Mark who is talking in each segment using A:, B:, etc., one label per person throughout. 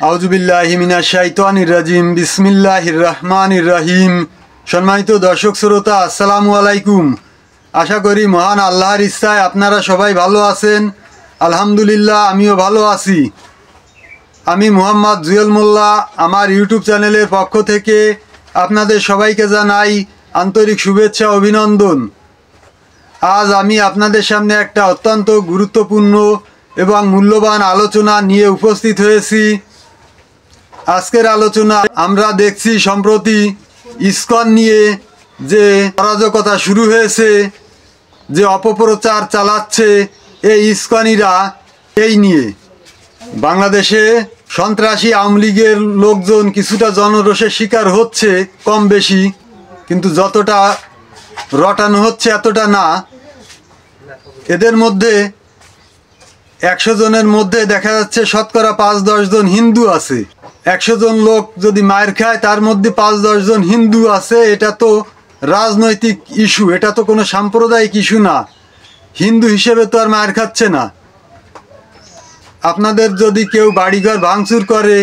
A: আউযুবিল্লাহি মিনাশ শাইতানির রাজিম। বিসমিল্লাহির রহমানির রহিম। সম্মানিত দর্শক শ্রোতা, আসসালামু আলাইকুম। আশা করি মহান আল্লাহর ইচ্ছায় আপনারা সবাই ভালো আছেন। আলহামদুলিল্লাহ, আমিও ভালো আছি। আমি মোহাম্মদ জুয়েল মোল্লা। আমার ইউটিউব চ্যানেলের পক্ষ থেকে আপনাদের সবাইকে জানাই আন্তরিক শুভেচ্ছা, অভিনন্দন। আজ আমি আপনাদের সামনে একটা অত্যন্ত গুরুত্বপূর্ণ এবং মূল্যবান আলোচনা নিয়ে উপস্থিত হয়েছি। আজকের আলোচনা আমরা দেখছি সম্প্রতি ইসকন নিয়ে যে অরাজকতা শুরু হয়েছে, যে অপপ্রচার চালাচ্ছে এই ইসকনিরা, এই নিয়ে বাংলাদেশে সন্ত্রাসী আওয়ামী লীগের লোকজন কিছুটা জনরোষের শিকার হচ্ছে কম বেশি, কিন্তু যতটা রটানো হচ্ছে এতটা না। এদের মধ্যে 100 জনের মধ্যে দেখা যাচ্ছে শতকরা 5-10 জন হিন্দু আছে। 100 জন লোক যদি মায়ের খায়, তার মধ্যে 5-10 জন হিন্দু আছে। এটা তো রাজনৈতিক ইস্যু, এটা তো কোনো সাম্প্রদায়িক ইস্যু না। হিন্দু হিসেবে তো আর মায়ের খাচ্ছে না। আপনাদের যদি কেউ বাড়িঘর ভাঙচুর করে,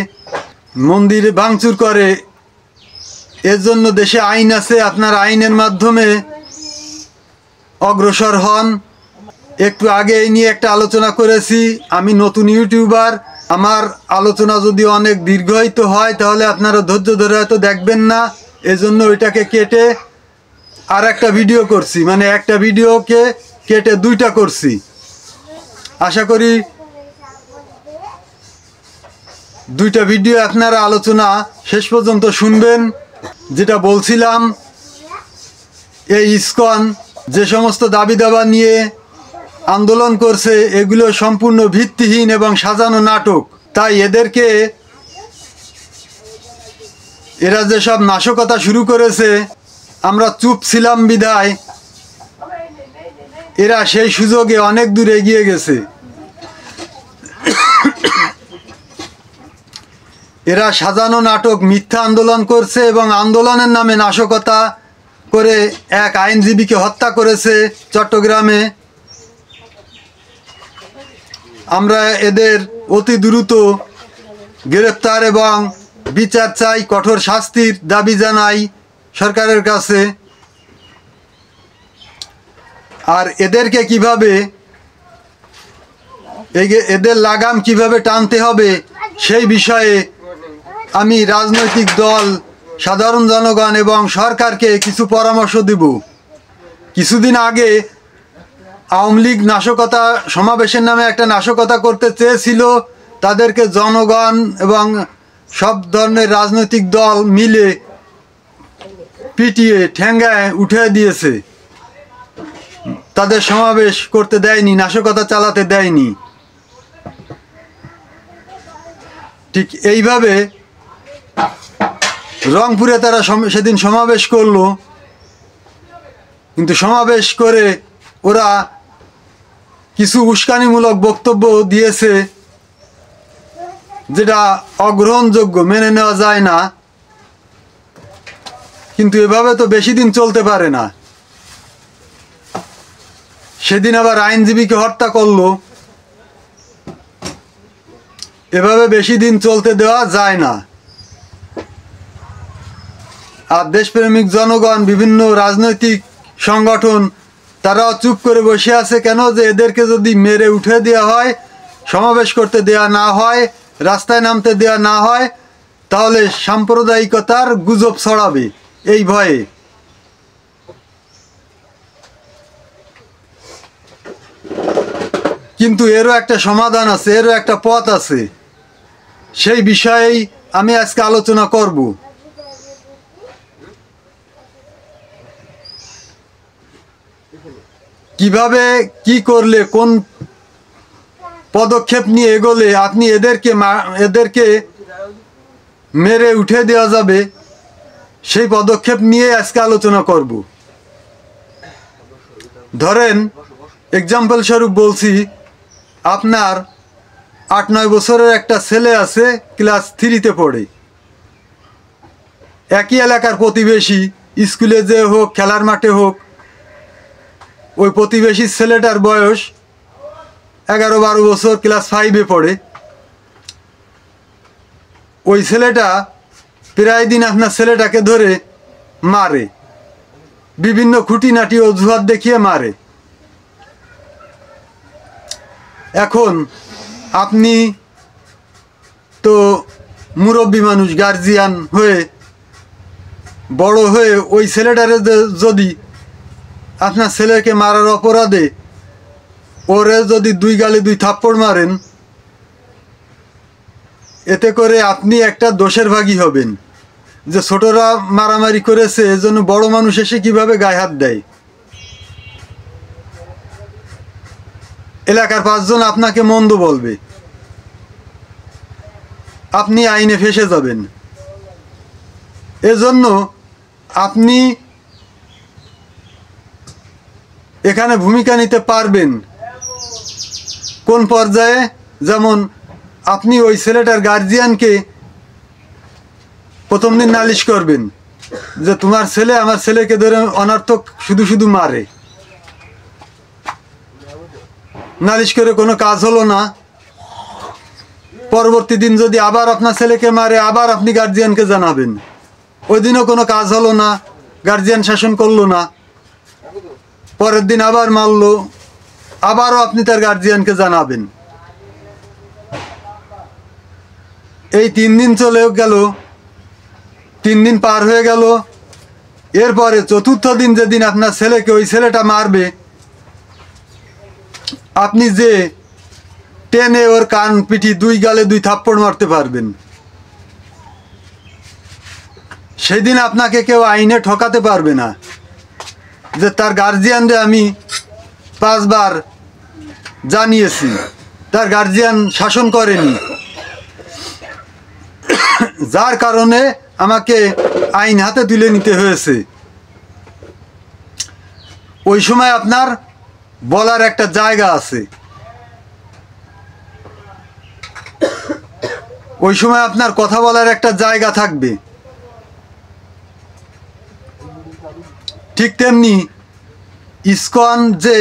A: মন্দিরে ভাঙচুর করে, এর জন্য দেশে আইন আছে। আপনার আইনের মাধ্যমে অগ্রসর হন। একটু আগে এই নিয়ে একটা আলোচনা করেছি। আমি নতুন ইউটিউবার, আমার আলোচনা যদি অনেক দীর্ঘায়িত হয় তাহলে আপনারা ধৈর্য ধরে হয়তো দেখবেন না। এজন্য ওইটাকে কেটে আর একটা ভিডিও করছি, মানে একটা ভিডিওকে কেটে 2টা করছি। আশা করি 2টা ভিডিও আপনারা আলোচনা শেষ পর্যন্ত শুনবেন। যেটা বলছিলাম, এই ইসকন যে সমস্ত দাবি দাবা নিয়ে আন্দোলন করছে, এগুলো সম্পূর্ণ ভিত্তিহীন এবং সাজানো নাটক। তাই এরা যেসব নাশকতা শুরু করেছে, আমরা চুপ ছিলাম বিধায় এরা সেই সুযোগে অনেক দূর এগিয়ে গেছে। এরা সাজানো নাটক, মিথ্যা আন্দোলন করছে এবং আন্দোলনের নামে নাশকতা করে এক আইনজীবীকে হত্যা করেছে চট্টগ্রামে। আমরা এদের অতি দ্রুত গ্রেপ্তার এবং বিচার চাই, কঠোর শাস্তির দাবি জানাই সরকারের কাছে। আর এদেরকে কিভাবে, এদের লাগাম কিভাবে টানতে হবে সেই বিষয়ে আমি রাজনৈতিক দল, সাধারণ জনগণ এবং সরকারকে কিছু পরামর্শ দেব। কিছুদিন আগে আওয়ামী লীগ নাশকতা সমাবেশের নামে একটা নাশকতা করতে চেয়েছিল। তাদেরকে জনগণ এবং সব ধরনের রাজনৈতিক দল মিলে পিটিয়ে ঠ্যাঙ্গায় উঠে দিয়েছে। তাদের সমাবেশ করতে দেয়নি, নাশকতা চালাতে দেয়নি। ঠিক এইভাবে রংপুরে তারা সেদিন সমাবেশ করলো, কিন্তু সমাবেশ করে ওরা কিছু উস্কানিমূলক বক্তব্য দিয়েছে, যেটা অগ্রহণযোগ্য, মেনে নেওয়া যায় না। কিন্তু এভাবে তো বেশি দিন চলতে পারে না। সেদিন আবার আইনজীবীকে হত্যা করলো। এভাবে বেশি দিন চলতে দেওয়া যায় না। আর দেশপ্রেমিক জনগণ, বিভিন্ন রাজনৈতিক সংগঠন, তারাও চুপ করে বসে আছে কেন? যে এদেরকে যদি মেরে উঠে দেওয়া হয়, সমাবেশ করতে দেওয়া না হয়, রাস্তায় নামতে দেওয়া না হয়, তাহলে সাম্প্রদায়িকতার গুজব ছড়াবে এই ভয়ে। কিন্তু এরও একটা সমাধান আছে, এরও একটা পথ আছে। সেই বিষয়েই আমি আজকে আলোচনা করব। কিভাবে কি করলে, কোন পদক্ষেপ নিয়ে এগোলে আপনি এদেরকে মেরে উঠে দেওয়া যাবে, সেই পদক্ষেপ নিয়ে আজকে আলোচনা করব। ধরেন, এক্সাম্পল স্বরূপ বলছি, আপনার 8-9 বছরের একটা ছেলে আছে, ক্লাস 3-তে পড়ে। একই এলাকার প্রতিবেশী, স্কুলে যে হোক, খেলার মাঠে হোক, ওই প্রতিবেশী ছেলেটার বয়স 11-12 বছর, ক্লাস 5-এ পড়ে। ওই ছেলেটা প্রায় দিন আপনার ছেলেটাকে ধরে মারে, বিভিন্ন খুঁটিনাটি অজুহাত দেখিয়ে মারে। এখন আপনি তো মুরব্বী মানুষ, গার্জিয়ান হয়ে বড় হয়ে ওই ছেলেটারে যদি আপনার ছেলেকে মারার অপরাধে ওরে যদি 2 গালে 2 থাপ্পড় মারেন, এতে করে আপনি একটা দোষের ভাগী হবেন যে ছোটরা মারামারি করেছে, এজন্য বড় মানুষ এসে কিভাবে গায়ে হাত দেয়। এলাকার 5 জন আপনাকে মন্দ বলবে, আপনি আইনে ফেঁসে যাবেন। এজন্য আপনি এখানে ভূমিকা নিতে পারবেন কোন পর্যায়ে, যেমন আপনি ওই ছেলেটার গার্জিয়ানকে প্রথম দিন নালিশ করবেন যে তোমার ছেলে আমার ছেলেকে ধরে অনর্থক শুধু শুধু মারে। নালিশ করে কোনো কাজ হলো না, পরবর্তী দিন যদি আবার আপনার ছেলেকে মারে আবার আপনি গার্জিয়ানকে জানাবেন। ওই দিনও কোনো কাজ হলো না, গার্জিয়ান শাসন করলো না, পরের দিন আবার মারলো, আবারও আপনি তার গার্জিয়ানকে জানাবেন। এই 3 দিন চলে গেল, 3 দিন পার হয়ে গেল। এরপরে 4র্থ দিন যেদিন আপনার ছেলেকে ওই ছেলেটা মারবে, আপনি যে টেনে ওর কান পিঠি 2 গালে 2 থাপ্পড় মারতে পারবেন। সেদিন আপনাকে কেউ আইনে ঠকাতে পারবে না যে তার গার্জিয়ানরে আমি 5 বার জানিয়েছি, তার গার্জিয়ান শাসন করেনি, যার কারণে আমাকে আইন হাতে তুলে নিতে হয়েছে। ওই সময় আপনার বলার একটা জায়গা আছে, ওই সময় আপনার কথা বলার একটা জায়গা থাকবে। ঠিক তেমনি ইসকন যে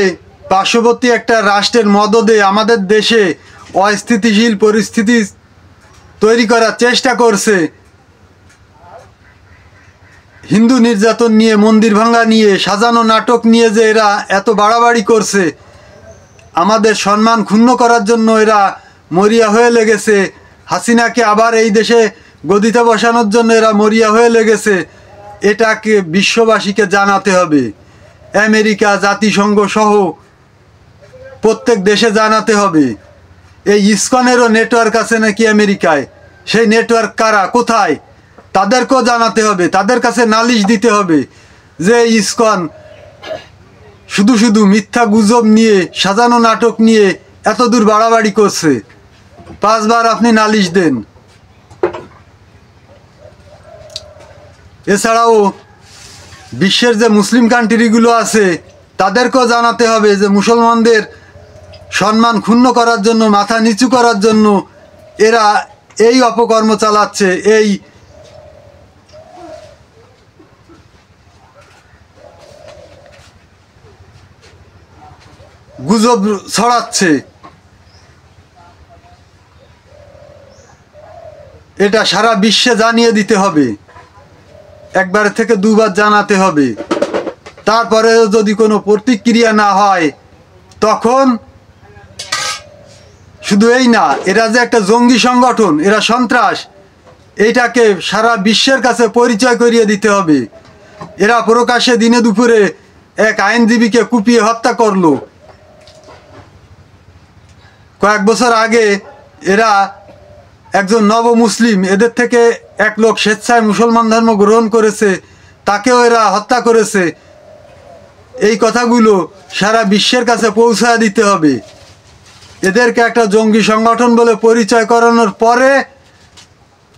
A: পার্শ্ববর্তী একটা রাষ্ট্রের মদদে আমাদের দেশে অস্থিতিশীল পরিস্থিতি তৈরি করার চেষ্টা করছে, হিন্দু নির্যাতন নিয়ে, মন্দির ভাঙা নিয়ে, সাজানো নাটক নিয়ে যে এরা এত বাড়াবাড়ি করছে, আমাদের সম্মান ক্ষুণ্ণ করার জন্য এরা মরিয়া হয়ে লেগেছে, হাসিনাকে আবার এই দেশে গদিতে বসানোর জন্য এরা মরিয়া হয়ে লেগেছে। এটাকে বিশ্ববাসীকে জানাতে হবে, আমেরিকা, জাতিসংঘ সহ প্রত্যেক দেশে জানাতে হবে। এই ইসকনেরও নেটওয়ার্ক আছে নাকি আমেরিকায়, সেই নেটওয়ার্ক কারা, কোথায়, তাদেরকেও জানাতে হবে, তাদের কাছে নালিশ দিতে হবে যে ইসকন শুধু শুধু মিথ্যা গুজব নিয়ে, সাজানো নাটক নিয়ে এত দূর বাড়াবাড়ি করছে। 5 বার আপনি নালিশ দেন। এছাড়াও বিশ্বের যে মুসলিম কান্ট্রিগুলো আছে তাদেরকেও জানাতে হবে যে মুসলমানদের সম্মান ক্ষুণ্ণ করার জন্য, মাথা নিচু করার জন্য এরা এই অপকর্ম চালাচ্ছে, এই গুজব ছড়াচ্ছে। এটা সারা বিশ্বে জানিয়ে দিতে হবে, 1 বার থেকে 2 বার জানাতে হবে। তারপরে যদি কোনো প্রতিক্রিয়া না হয়, তখন শুধু এই না, এরা যে একটা জঙ্গি সংগঠন, এরা সন্ত্রাস, এইটাকে সারা বিশ্বের কাছে পরিচয় করিয়ে দিতে হবে। এরা প্রকাশ্যে দিনে দুপুরে এক আইনজীবীকে কুপিয়ে হত্যা করলো। কয়েক বছর আগে এরা একজন নব মুসলিম, এদের থেকে এক লোক স্বেচ্ছায় মুসলমান ধর্ম গ্রহণ করেছে, তাকেও এরা হত্যা করেছে। এই কথাগুলো সারা বিশ্বের কাছে পৌঁছায় দিতে হবে। এদেরকে একটা জঙ্গি সংগঠন বলে পরিচয় করানোর পরে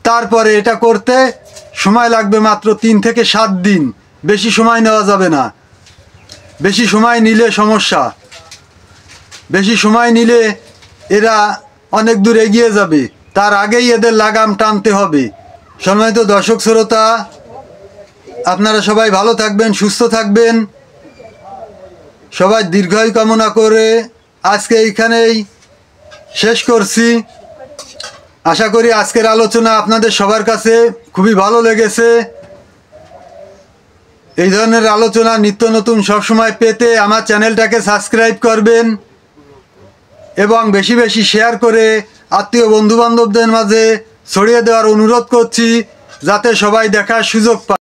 A: তারপরে এটা করতে সময় লাগবে মাত্র 3 থেকে 7 দিন, বেশি সময় নেওয়া যাবে না। বেশি সময় নিলে সমস্যা, বেশি সময় নিলে এরা অনেক দূর এগিয়ে যাবে। তার আগেই এদের লাগাম টানতে হবে। সম্মানিত দর্শক শ্রোতা, আপনারা সবাই ভালো থাকবেন, সুস্থ থাকবেন, সবাই দীর্ঘায়ু কামনা করে আজকে এইখানেই শেষ করছি। আশা করি আজকের আলোচনা আপনাদের সবার কাছে খুবই ভালো লেগেছে। এই ধরনের আলোচনা নিত্য নতুন সবসময় পেতে আমার চ্যানেলটাকে সাবস্ক্রাইব করবেন এবং বেশি বেশি শেয়ার করে আত্মীয় বন্ধুবান্ধবদের মাঝে ছড়িয়ে দেওয়ার অনুরোধ করছি, যাতে সবাই দেখার সুযোগ পায়।